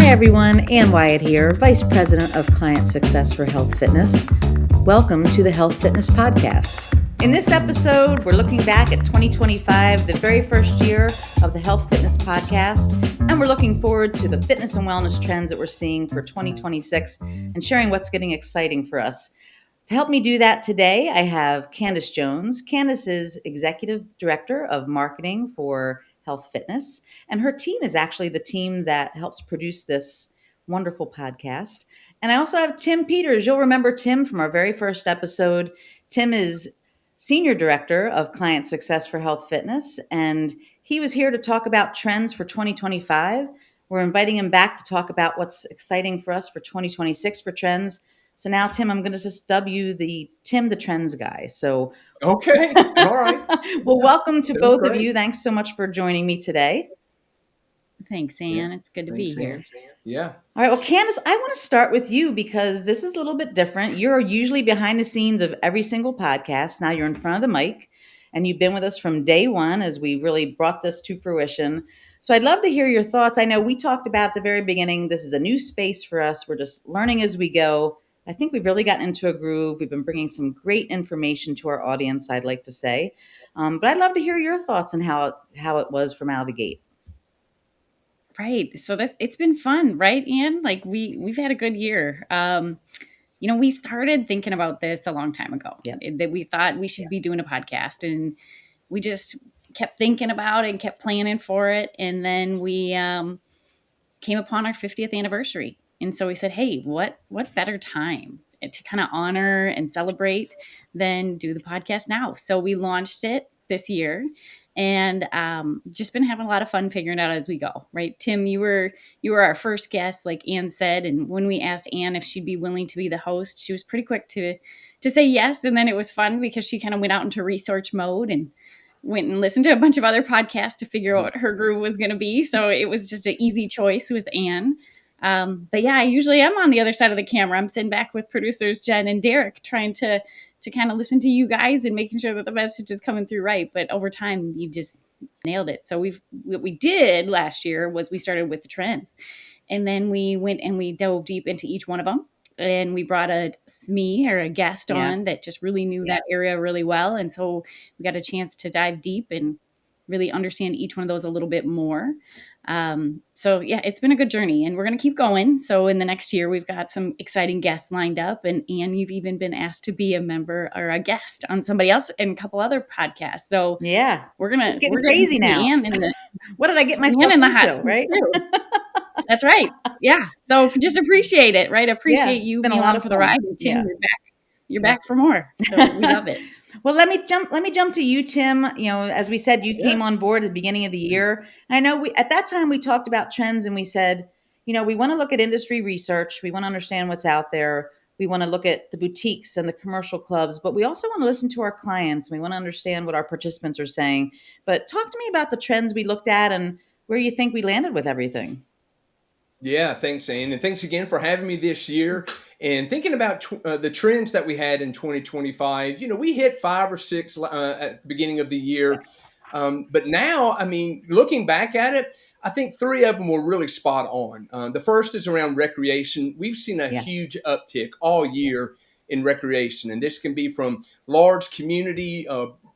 everyone, Ann Wyatt here, Vice President of Client Success for Health Fitness. Welcome to the Health Fitness Podcast. In this episode, we're looking back at 2025, the very first year of the Health Fitness Podcast, and we're looking forward to the fitness and wellness trends that we're seeing for 2026 and sharing what's getting exciting for us. To help me do that today, I have Candace Jones. Candace is Executive Director of Marketing for Health Fitness, and her team is actually the team that helps produce this wonderful podcast. And I also have Tim Peters. You'll remember Tim from our very first episode. Tim is Senior Director of Client Success for Health Fitness, and he was here to talk about trends for 2025. We're inviting him back to talk about what's exciting for us for 2026 for trends. So now, Tim, I'm going to just dub you the Tim the Trends guy. So okay, all right. Well, welcome to both of you. Thanks so much for joining me today. Thanks, Ann. It's good to be here. Yeah. All right. Well, Candace, I want to start with you because this is a little bit different. You're usually behind the scenes of every single podcast. Now you're in front of the mic, and you've been with us from day one as we really brought this to fruition. So I'd love to hear your thoughts. I know we talked about at the very beginning, this is a new space for us. We're just learning as we go. I think we've really gotten into a groove. We've been bringing some great information to our audience, I'd like to say. But I'd love to hear your thoughts on how it was from out of the gate. Right. So it's been fun, right, Ann? Like we've had a good year. We started thinking about this a long time ago. Yeah. That we thought we should be doing a podcast, and we just kept thinking about it and kept planning for it. And then we came upon our 50th anniversary. And so we said, hey, what better time to kind of honor and celebrate than do the podcast now? So we launched it this year, and just been having a lot of fun figuring it out as we go, right? Tim, you were our first guest, like Ann said. And when we asked Ann if she'd be willing to be the host, she was pretty quick to say yes. And then it was fun because she kind of went out into research mode and went and listened to a bunch of other podcasts to figure out what her groove was going to be. So it was just an easy choice with Ann. But yeah, I usually am on the other side of the camera. I'm sitting back with producers Jen and Derek, trying to kind of listen to you guys and making sure that the message is coming through right. But over time, you just nailed it. So what we did last year was we started with the trends, and then we went and we dove deep into each one of them. And we brought a guest on that just really knew that area really well. And so we got a chance to dive deep and really understand each one of those a little bit more. So yeah, it's been a good journey, and we're going to keep going. So in the next year, we've got some exciting guests lined up, and you've even been asked to be a member or a guest on somebody else and a couple other podcasts. So yeah, we're getting crazy now. What did I get myself in the hot into, right? That's right. Yeah. So just appreciate it, right? Appreciate you being along for the ride. And Tim, you're back for more. So we love it. Well, let me jump to you, Tim. As we said, you came on board at the beginning of the year. I know at that time we talked about trends, and we said, we want to look at industry research. We want to understand what's out there. We want to look at the boutiques and the commercial clubs, but we also want to listen to our clients. We want to understand what our participants are saying. But talk to me about the trends we looked at and where you think we landed with everything. Yeah, thanks, Ann. And thanks again for having me this year. And thinking about the trends that we had in 2025, we hit 5 or 6 at the beginning of the year. But now, looking back at it, I think 3 of them were really spot on. The first is around recreation. We've seen a huge uptick all year in recreation. And this can be from large community,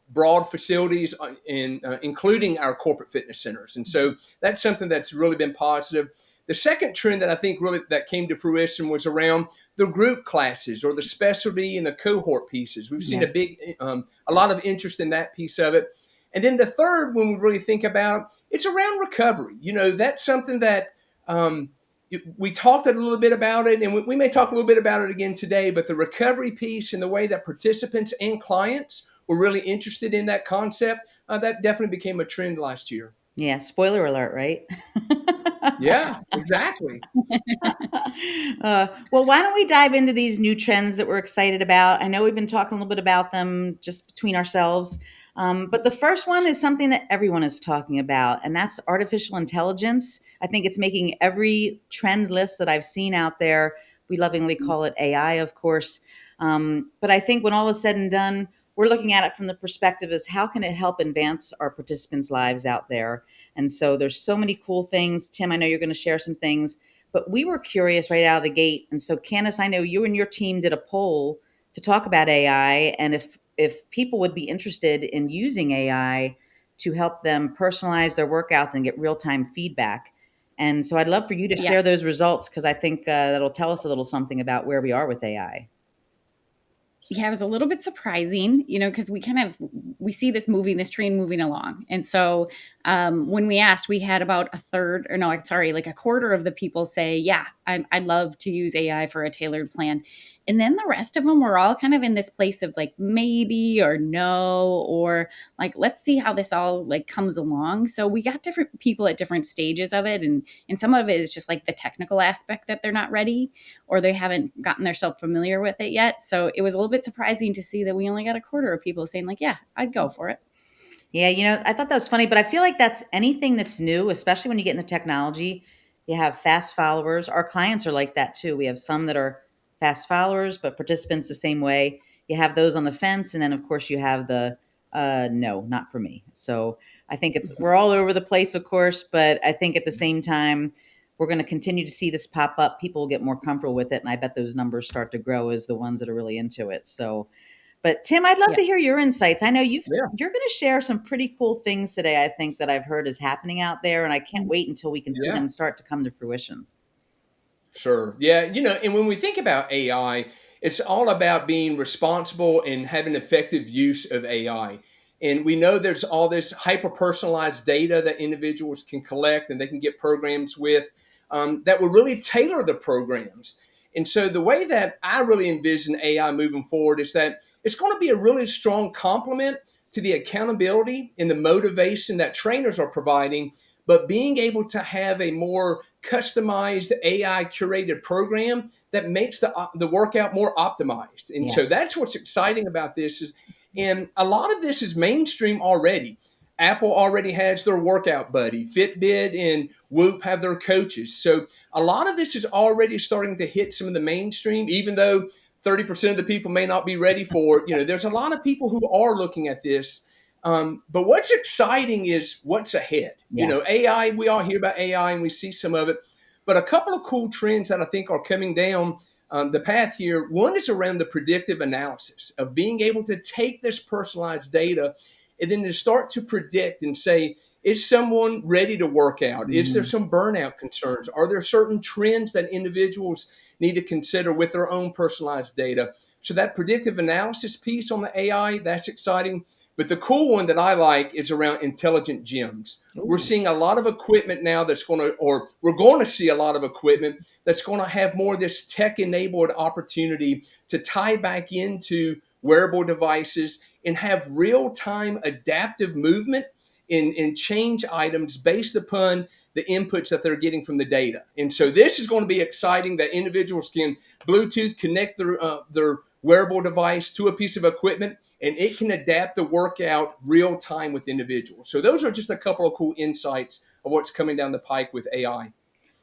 broad facilities, including our corporate fitness centers. And so that's something that's really been positive. The second trend that I think really that came to fruition was around the group classes or the specialty and the cohort pieces. We've seen a lot of interest in that piece of it. And then the third, when we really think about, it's around recovery. That's something that we talked a little bit about it, and we may talk a little bit about it again today, but the recovery piece and the way that participants and clients were really interested in that concept, that definitely became a trend last year. Yeah, spoiler alert, right? Yeah, exactly. Well, why don't we dive into these new trends that we're excited about? I know we've been talking a little bit about them just between ourselves. But the first one is something that everyone is talking about, and that's artificial intelligence. I think it's making every trend list that I've seen out there. We lovingly call it AI, of course. But I think when all is said and done, we're looking at it from the perspective as how can it help advance our participants' lives out there? And so there's so many cool things. Tim, I know you're going to share some things, But we were curious right out of the gate. And so, Candace, I know you and your team did a poll to talk about AI and if people would be interested in using AI to help them personalize their workouts and get real-time feedback. And so I'd love for you to Yeah. share those results because I think that'll tell us a little something about where we are with AI. Yeah, it was a little bit surprising, because we see this train moving along. And so when we asked, we had about like a quarter of the people say, yeah, I'd love to use AI for a tailored plan. And then the rest of them were all kind of in this place of like maybe or no, or like, let's see how this all like comes along. So we got different people at different stages of it. And some of it is just like the technical aspect that they're not ready or they haven't gotten themselves familiar with it yet. So it was a little bit surprising to see that we only got a quarter of people saying like, yeah, I'd go for it. Yeah, I thought that was funny, but I feel like that's anything that's new, especially when you get into technology. You have fast followers. Our clients are like that too. We have some that are fast followers, but participants the same way. You have those on the fence, and then of course you have the no, not for me. So I think we're all over the place, of course, but I think at the same time we're going to continue to see this pop up. People will get more comfortable with it, and I bet those numbers start to grow as the ones that are really into it. So. But Tim, I'd love to hear your insights. I know you're going to share some pretty cool things today. I think that I've heard is happening out there, and I can't wait until we can see them start to come to fruition. Sure. Yeah. And when we think about AI, it's all about being responsible and having effective use of AI. And we know there's all this hyper personalized data that individuals can collect and they can get programs with that will really tailor the programs. And so the way that I really envision AI moving forward is that it's going to be a really strong complement to the accountability and the motivation that trainers are providing, but being able to have a more customized AI curated program that makes the workout more optimized. And so that's what's exciting about this and a lot of this is mainstream already. Apple already has their workout buddy. Fitbit and Whoop have their coaches. So a lot of this is already starting to hit some of the mainstream, even though 30% of the people may not be ready for it. There's a lot of people who are looking at this. But what's exciting is what's ahead. AI, we all hear about AI and we see some of it. But a couple of cool trends that I think are coming down the path here. One is around the predictive analysis of being able to take this personalized data and then to start to predict and say, is someone ready to work out? Mm-hmm. Is there some burnout concerns? Are there certain trends that individuals need to consider with their own personalized data? So that predictive analysis piece on the AI, that's exciting. But the cool one that I like is around intelligent gyms. Ooh. We're seeing a lot of equipment now we're going to see a lot of equipment that's going to have more of this tech-enabled opportunity to tie back into wearable devices and have real-time adaptive movement and change items based upon the inputs that they're getting from the data. And so this is going to be exciting that individuals can Bluetooth connect their wearable device to a piece of equipment and it can adapt the workout real time with individuals. So those are just a couple of cool insights of what's coming down the pike with AI.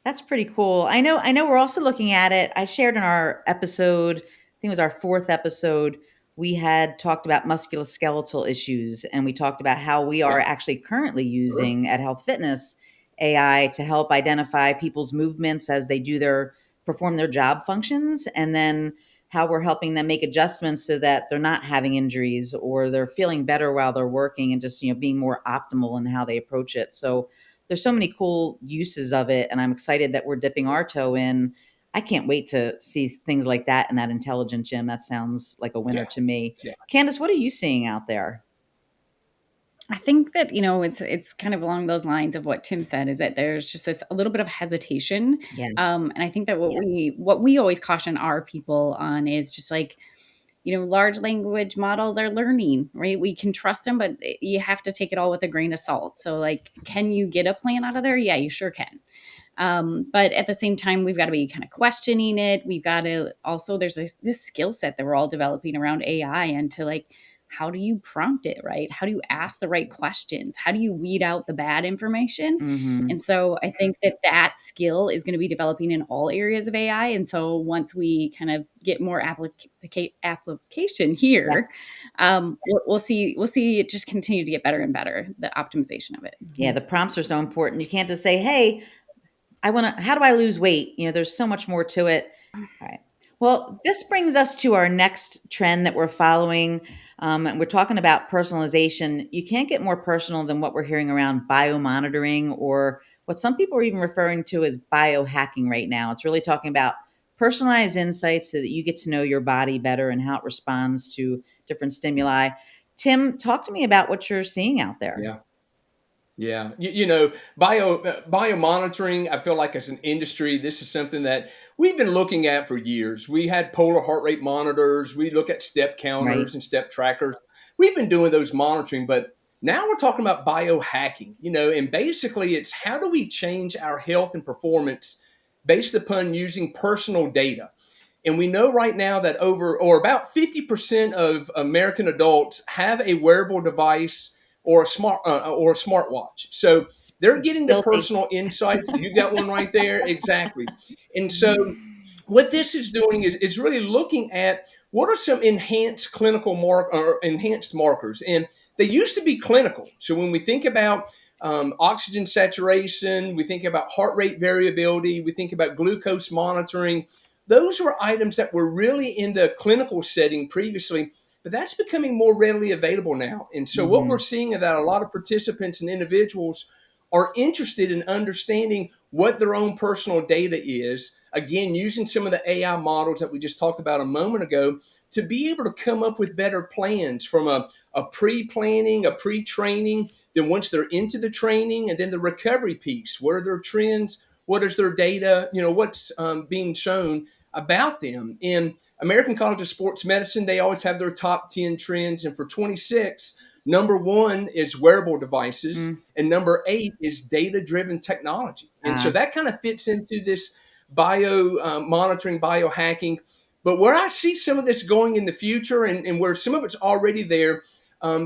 That's pretty cool. I know we're also looking at it. I shared in our episode, I think it was our 4th episode, we had talked about musculoskeletal issues and we talked about how we are actually currently using at Health Fitness AI to help identify people's movements as they perform their job functions, and then how we're helping them make adjustments so that they're not having injuries or they're feeling better while they're working and just, being more optimal in how they approach it. So there's so many cool uses of it, and I'm excited that we're dipping our toe in. I can't wait to see things like that in that intelligent gym. That sounds like a winner to me. Yeah. Candace, what are you seeing out there? I think that, it's kind of along those lines of what Tim said, is that there's just a little bit of hesitation. Yeah. And I think that what we always caution our people on is just like, large language models are learning, right? We can trust them, but you have to take it all with a grain of salt. So like, can you get a plan out of there? Yeah, you sure can. But at the same time, we've got to be kind of questioning it. We've got to also, there's this skill set that we're all developing around AI and to like, how do you prompt it, right? How do you ask the right questions? How do you weed out the bad information? Mm-hmm. And so I think that skill is going to be developing in all areas of AI. And so once we kind of get more application here, we'll see it just continue to get better and better, the optimization of it. Yeah, the prompts are so important. You can't just say, hey, how do I lose weight? There's so much more to it. All right. Well, this brings us to our next trend that we're following. And we're talking about personalization. You can't get more personal than what we're hearing around biomonitoring, or what some people are even referring to as biohacking right now. It's really talking about personalized insights so that you get to know your body better and how it responds to different stimuli. Tim, talk to me about what you're seeing out there. Yeah. Yeah, bio monitoring. I feel like as an industry, this is something that we've been looking at for years. We had polar heart rate monitors. We look at step Right. counters and step trackers. We've been doing those monitoring, but now we're talking about biohacking. And basically, it's how do we change our health and performance based upon using personal data. And we know right now that about 50% of American adults have a wearable device or a smartwatch. So they're getting the Guilty. personal insights. You got one right there, exactly. And so what this is doing is it's really looking at what are some enhanced enhanced markers, and they used to be clinical. So when we think about oxygen saturation, we think about heart rate variability, we think about glucose monitoring. Those were items that were really in the clinical setting previously, but that's becoming more readily available now. And so what we're Mhm. seeing is that a lot of participants and individuals are interested in understanding what their own personal data is. Again, using some of the AI models that we just talked about a moment ago to be able to come up with better plans from a pre-planning, a pre-training, then once they're into the training, and then the recovery piece. What are their trends? What is their data? What's being shown about them? In American College of Sports Medicine, they always have their top 10 trends. And for 26, number 1 is wearable devices, Mm. and number 8 is data-driven technology. And so Ah, that kind of fits into this monitoring, biohacking. But where I see some of this going in the future, and where some of it's already there,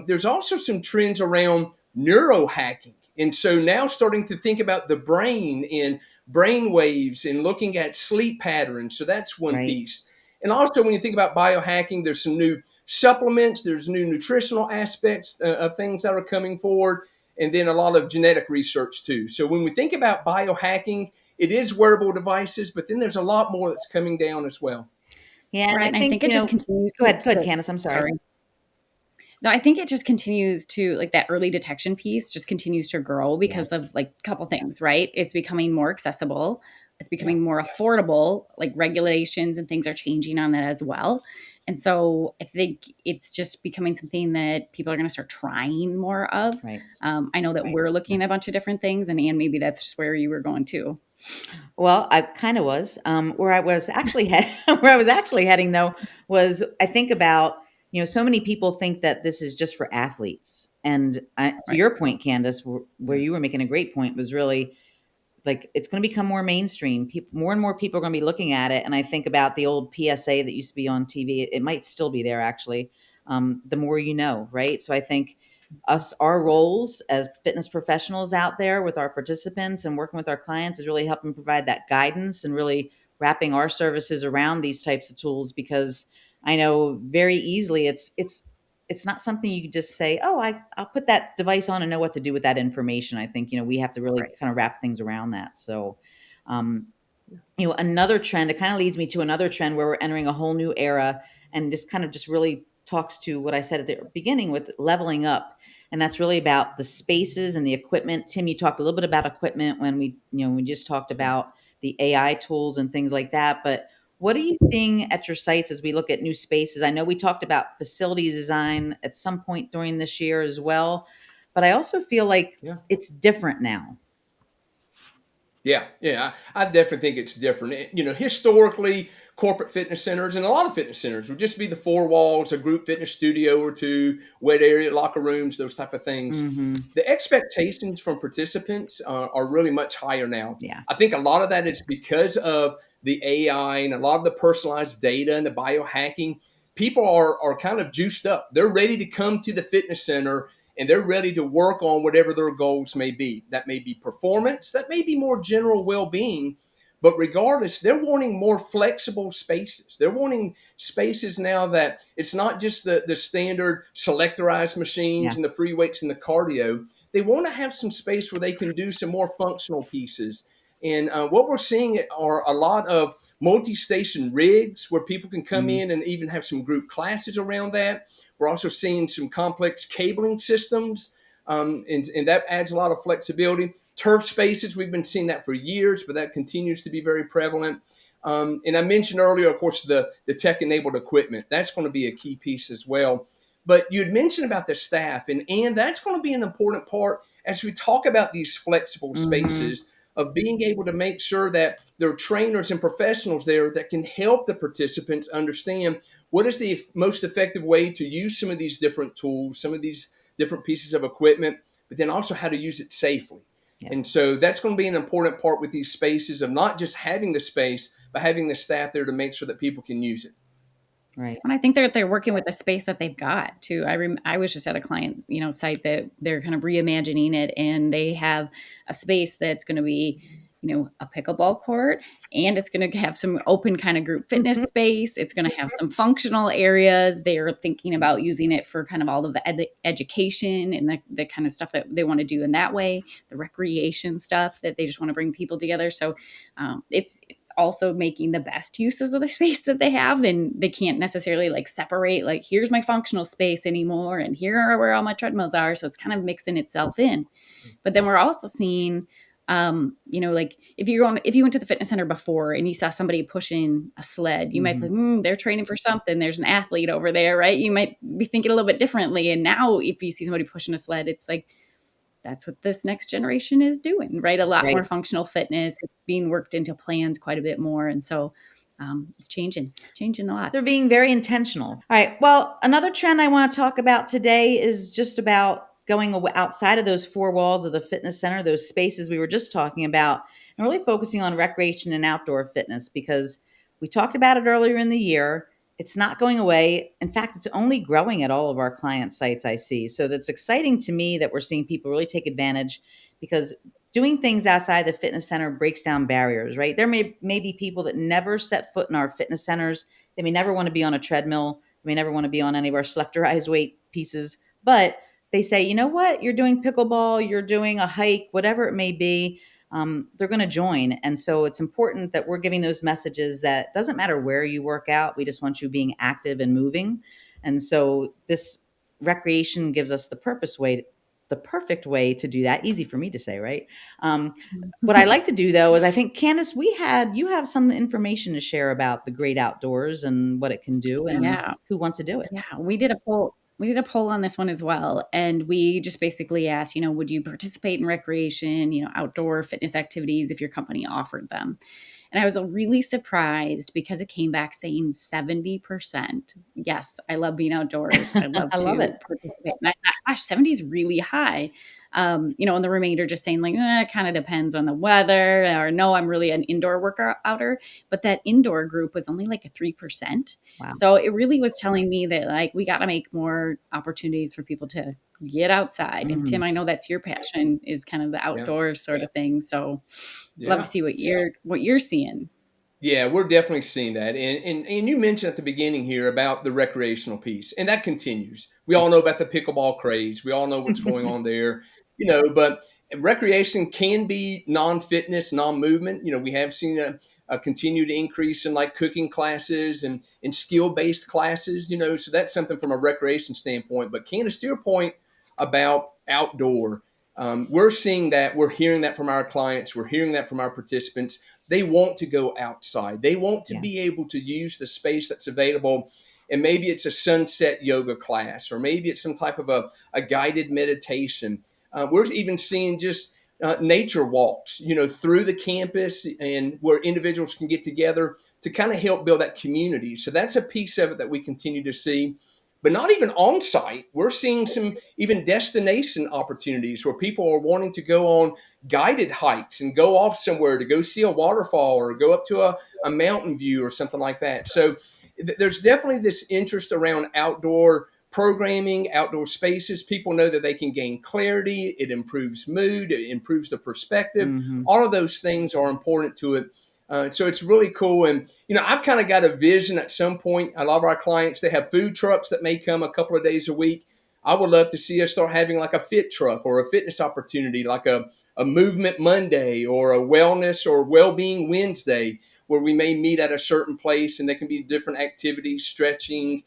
there's also some trends around neurohacking. And so now starting to think about the brain and brain waves and looking at sleep patterns. So that's one right. piece. And also, when you think about biohacking, there's some new supplements, there's new nutritional aspects of things that are coming forward, and then a lot of genetic research too. So when we think about biohacking, it is wearable devices, but then there's a lot more that's coming down as well. Yeah, and Right. I And I think, think it just continues go ahead, to Candace. I'm sorry. sorry. No, I think it just continues to, like, that early detection piece just continues to grow Yeah. because of, like, a couple things, right? It's becoming more accessible. It's Yeah. becoming more affordable. Like, regulations and things are changing on that as well. And so I think it's just becoming something that people are going to start trying more of. Right. I know that we're looking at a bunch of different things, and Ann, maybe that's just where you were going too. Well, I kind of was. Where I was actually where I was actually heading though was, I think about, so many people think that this is just for athletes, and to Right. your point, Candace, where you were making a great point, was really like it's going to become more mainstream. More and more people are going to be looking at it. And I think about the old PSA that used to be on TV. It might still be there, actually. The more you know, right? So I think our roles as fitness professionals out there with our participants and working with our clients is really helping provide that guidance and really wrapping our services around these types of tools, because I know very easily it's not something you can just say, oh, I'll put that device on and know what to do with that information. I think, we have to really Right. kind of wrap things around that. So, another trend, it kind of leads me to another trend where we're entering a whole new era, and just really talks to what I said at the beginning with leveling up. And that's really about the spaces and the equipment. Tim, you talked a little bit about equipment when we just talked about the AI tools and things like that. But what are you seeing at your sites as we look at new spaces? I know we talked about facilities design at some point during this year as well, but I also feel like Yeah. it's different now. Yeah. I definitely think it's different. Historically, corporate fitness centers and a lot of fitness centers would just be the four walls, a group fitness studio or two, wet area, locker rooms, those type of things. Hmm. The expectations from participants are really much higher now. Yeah. I think a lot of that is because of the AI and a lot of the personalized data and the biohacking. People are kind of juiced up. They're ready to come to the fitness center, and they're ready to work on whatever their goals may be. That may be performance, that may be more general well-being, but regardless, they're wanting more flexible spaces. They're wanting spaces now that it's not just the standard selectorized machines Yeah. and the free weights and the cardio. They want to have some space where they can do some more functional pieces. And what we're seeing are a lot of multi-station rigs where people can come in and even have some group classes around that. We're also seeing some complex cabling systems, and that adds a lot of flexibility. Turf spaces, we've been seeing that for years, but that continues to be very prevalent. And I mentioned earlier, of course, the tech-enabled equipment. That's going to be a key piece as well. But you had mentioned about the staff, and that's going to be an important part as we talk about these flexible spaces of being able to make sure that there are trainers and professionals there that can help the participants understand what is the most effective way to use some of these different tools, some of these different pieces of equipment, but then also how to use it safely. Yeah. And so that's going to be an important part with these spaces of not just having the space, but having the staff there to make sure that people can use it. Right. And I think they're working with the space that they've got too. I was just at a client, site that they're kind of reimagining it, and they have a space that's going to be, a pickleball court, and it's going to have some open kind of group fitness space. It's going to have some functional areas. They're thinking about using it for kind of all of the education and the kind of stuff that they want to do in that way, the recreation stuff that they just want to bring people together. So it's also making the best uses of the space that they have, and they can't necessarily separate, here's my functional space anymore, and here are where all my treadmills are. So it's kind of mixing itself in. But then we're also seeing, if you went to the fitness center before and you saw somebody pushing a sled, you might be like, they're training for something. There's an athlete over there, right? You might be thinking a little bit differently. And now if you see somebody pushing a sled, it's like, that's what this next generation is doing, right? A lot more functional fitness. It's being worked into plans quite a bit more. And so it's changing a lot. They're being very intentional. All right. Well, another trend I want to talk about today is just about going outside of those four walls of the fitness center, those spaces we were just talking about, and really focusing on recreation and outdoor fitness, because we talked about it earlier in the year. It's not going away. In fact, it's only growing at all of our client sites I see. So that's exciting to me that we're seeing people really take advantage, because doing things outside the fitness center breaks down barriers, right? There may be people that never set foot in our fitness centers. They may never want to be on a treadmill. They may never want to be on any of our selectorized weight pieces, but they say, you know what, you're doing pickleball, you're doing a hike, whatever it may be, they're going to join. And so it's important that we're giving those messages that it doesn't matter where you work out. We just want you being active and moving. And so this recreation gives us the perfect way to do that. Easy for me to say, right? What I like to do though, is I think, Candace, you have some information to share about the great outdoors and what it can do, and who wants to do it. Yeah, we did a poll on this one as well. And we just basically asked, would you participate in recreation, outdoor fitness activities if your company offered them? And I was really surprised because it came back saying 70%. Yes, I love being outdoors. I love to participate. And I thought, gosh, 70 is really high. And the remainder just saying it kind of depends on the weather, or no, I'm really an indoor workouter. But that indoor group was only a 3%. Wow. So it really was telling me that we got to make more opportunities for people to get outside. And Tim, I know that's your passion, is kind of the outdoor sort of thing. So love to see what you're seeing. Yeah, we're definitely seeing that. And you mentioned at the beginning here about the recreational piece, and that continues. We all know about the pickleball craze. We all know what's going on there, but recreation can be non-fitness, non-movement. We have seen a continued increase in cooking classes and skill-based classes, so that's something from a recreation standpoint. But Candace, to your point about outdoor, we're seeing that, we're hearing that from our clients, we're hearing that from our participants. They want to go outside. They want to be able to use the space that's available. And maybe it's a sunset yoga class, or maybe it's some type of a guided meditation. We're even seeing just nature walks, through the campus, and where individuals can get together to kind of help build that community. So that's a piece of it that we continue to see. But not even on site. We're seeing some even destination opportunities where people are wanting to go on guided hikes and go off somewhere to go see a waterfall or go up to a mountain view or something like that. So there's definitely this interest around outdoor programming, outdoor spaces. People know that they can gain clarity. It improves mood. It improves the perspective. All of those things are important to it. So it's really cool. And, I've kind of got a vision at some point. A lot of our clients, they have food trucks that may come a couple of days a week. I would love to see us start having a fit truck or a fitness opportunity, like a a movement Monday or a wellness or well-being Wednesday, where we may meet at a certain place, and there can be different activities, stretching,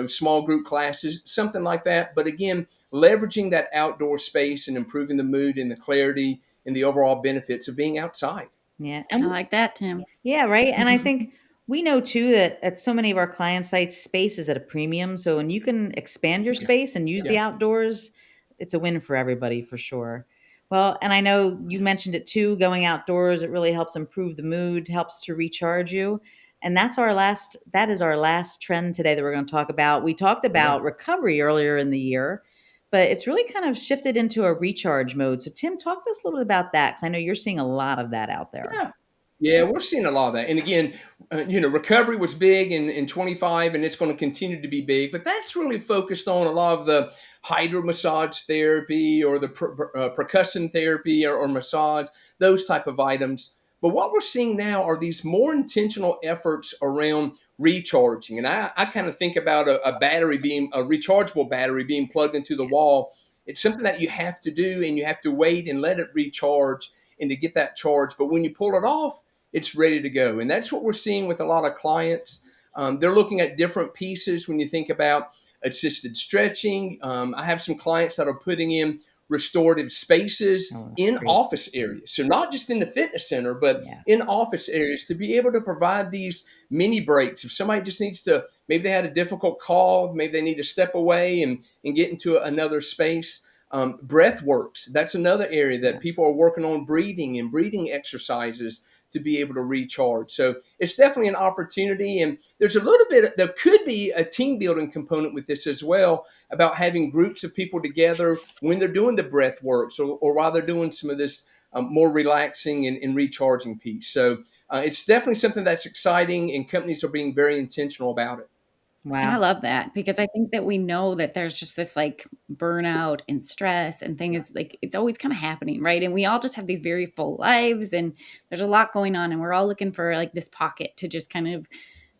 small group classes, something like that. But again, leveraging that outdoor space and improving the mood and the clarity and the overall benefits of being outside. Yeah. I like that, Tim. Yeah, right. And I think we know too that at so many of our client sites, space is at a premium. So when you can expand your space and use the outdoors, it's a win for everybody for sure. Well, and I know you mentioned it too, going outdoors, it really helps improve the mood, helps to recharge you. And that is our last trend today that we're going to talk about. We talked about recovery earlier in the year, but it's really kind of shifted into a recharge mode. So Tim, talk to us a little bit about that, because I know you're seeing a lot of that out there. Yeah, we're seeing a lot of that. And again, recovery was big in 25, and it's going to continue to be big. But that's really focused on a lot of the hydromassage therapy or the percussion therapy or massage, those type of items. But what we're seeing now are these more intentional efforts around recharging. And I kind of think about a rechargeable battery being plugged into the wall. It's something that you have to do, and you have to wait and let it recharge and to get that charge. But when you pull it off, it's ready to go. And that's what we're seeing with a lot of clients. They're looking at different pieces when you think about assisted stretching. I have some clients that are putting in restorative spaces in office areas. So not just in the fitness center, but in office areas, to be able to provide these mini breaks. If somebody just needs to, maybe they had a difficult call, maybe they need to step away and get into another space. Breath works. That's another area that people are working on, breathing exercises to be able to recharge. So it's definitely an opportunity. And there's there could be a team building component with this as well, about having groups of people together when they're doing the breath works or while they're doing some of this more relaxing and recharging piece. So it's definitely something that's exciting, and companies are being very intentional about it. Wow. And I love that, because I think that we know that there's just this like burnout and stress and things like it's always kind of happening, right? And we all just have these very full lives, and there's a lot going on, and we're all looking for like this pocket to just kind of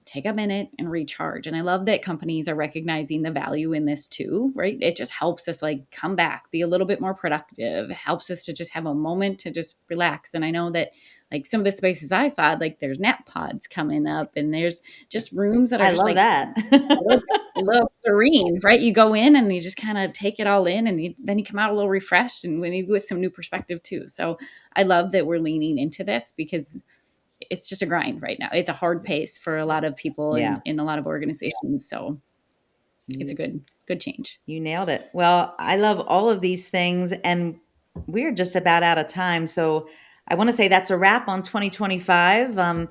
take a minute and recharge. And I love that companies are recognizing the value in this too, right? It just helps us like come back, be a little bit more productive. It helps us to just have a moment to just relax. And I know that like some of the spaces I saw, like there's nap pods coming up, and there's just rooms that are just like that. a little serene, right? You go in and you just kind of take it all in, and then you come out a little refreshed and maybe with some new perspective too. So I love that we're leaning into this, because it's just a grind right now. It's a hard pace for a lot of people in a lot of organizations. So it's a good change. You nailed it. Well, I love all of these things, and we're just about out of time. So I want to say that's a wrap on 2025.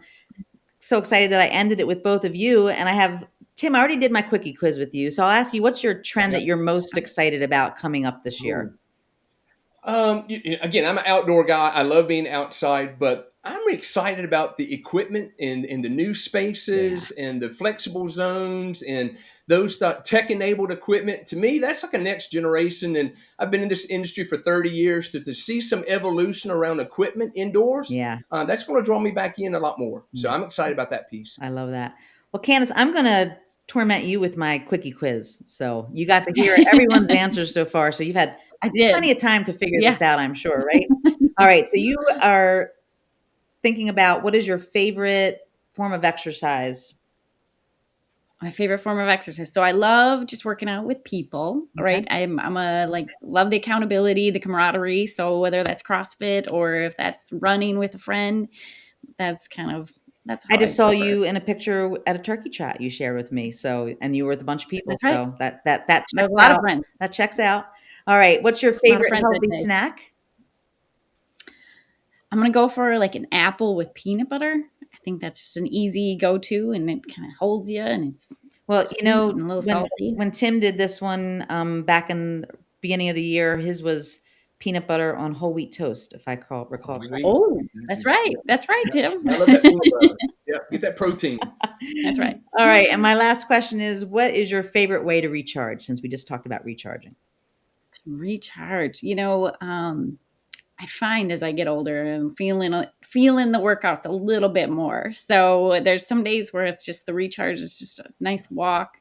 So excited that I ended it with both of you. And I have, Tim, I already did my quickie quiz with you. So I'll ask you, what's your trend that you're most excited about coming up this year? Again, I'm an outdoor guy. I love being outside, but I'm excited about the equipment and the new spaces and the flexible zones and those tech-enabled equipment. To me, that's like a next generation. And I've been in this industry for 30 years. To see some evolution around equipment indoors, that's going to draw me back in a lot more. So I'm excited about that piece. I love that. Well, Candace, I'm going to torment you with my quickie quiz. So you got to hear everyone's answers so far. So you've had plenty of time to figure this out, I'm sure, right? All right. So you are thinking about, what is your favorite form of exercise? My favorite form of exercise. So I love just working out with people, right? I'm a love the accountability, the camaraderie. So whether that's CrossFit or if that's running with a friend, that's how I just saw you in a picture at a turkey trot you shared with me. So, and you were with a bunch of people. That's right. So that checks a lot out. Of friends. That checks out. All right. What's your favorite healthy snack? I'm going to go for like an apple with peanut butter. I think that's just an easy go-to, and it kind of holds you, and it's and a little salty. When Tim did this one back in the beginning of the year, his was peanut butter on whole wheat toast, if I recall correctly. Oh, that's right. That's right, Tim. I love that peanut butter. Yeah, get that protein. That's right. All right. And my last question is, what is your favorite way to recharge, since we just talked about recharging? To recharge, I find as I get older, I'm feeling the workouts a little bit more. So there's some days where it's just the recharge is just a nice walk,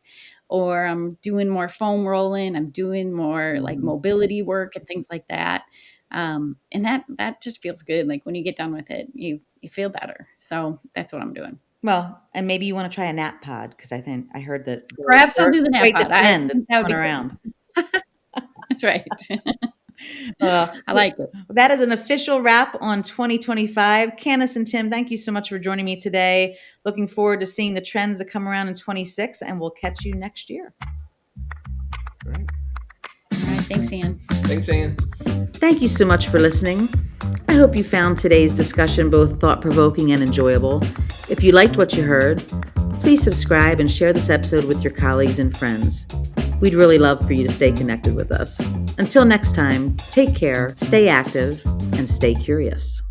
or I'm doing more foam rolling. I'm doing more like mobility work and things like that. And that just feels good. Like when you get done with it, you feel better. So that's what I'm doing. Well, and maybe you want to try a nap pod, because I heard that Perhaps I'll do the nap pod. Trend That would coming be around. That's right. I like it. That is an official wrap on 2025. Candace and Tim, thank you so much for joining me today. Looking forward to seeing the trends that come around in 26, and we'll catch you next year. Great. All right. Thanks, Ann. Thanks, Ann. Thank you so much for listening. I hope you found today's discussion both thought-provoking and enjoyable. If you liked what you heard, please subscribe and share this episode with your colleagues and friends. We'd really love for you to stay connected with us. Until next time, take care, stay active, and stay curious.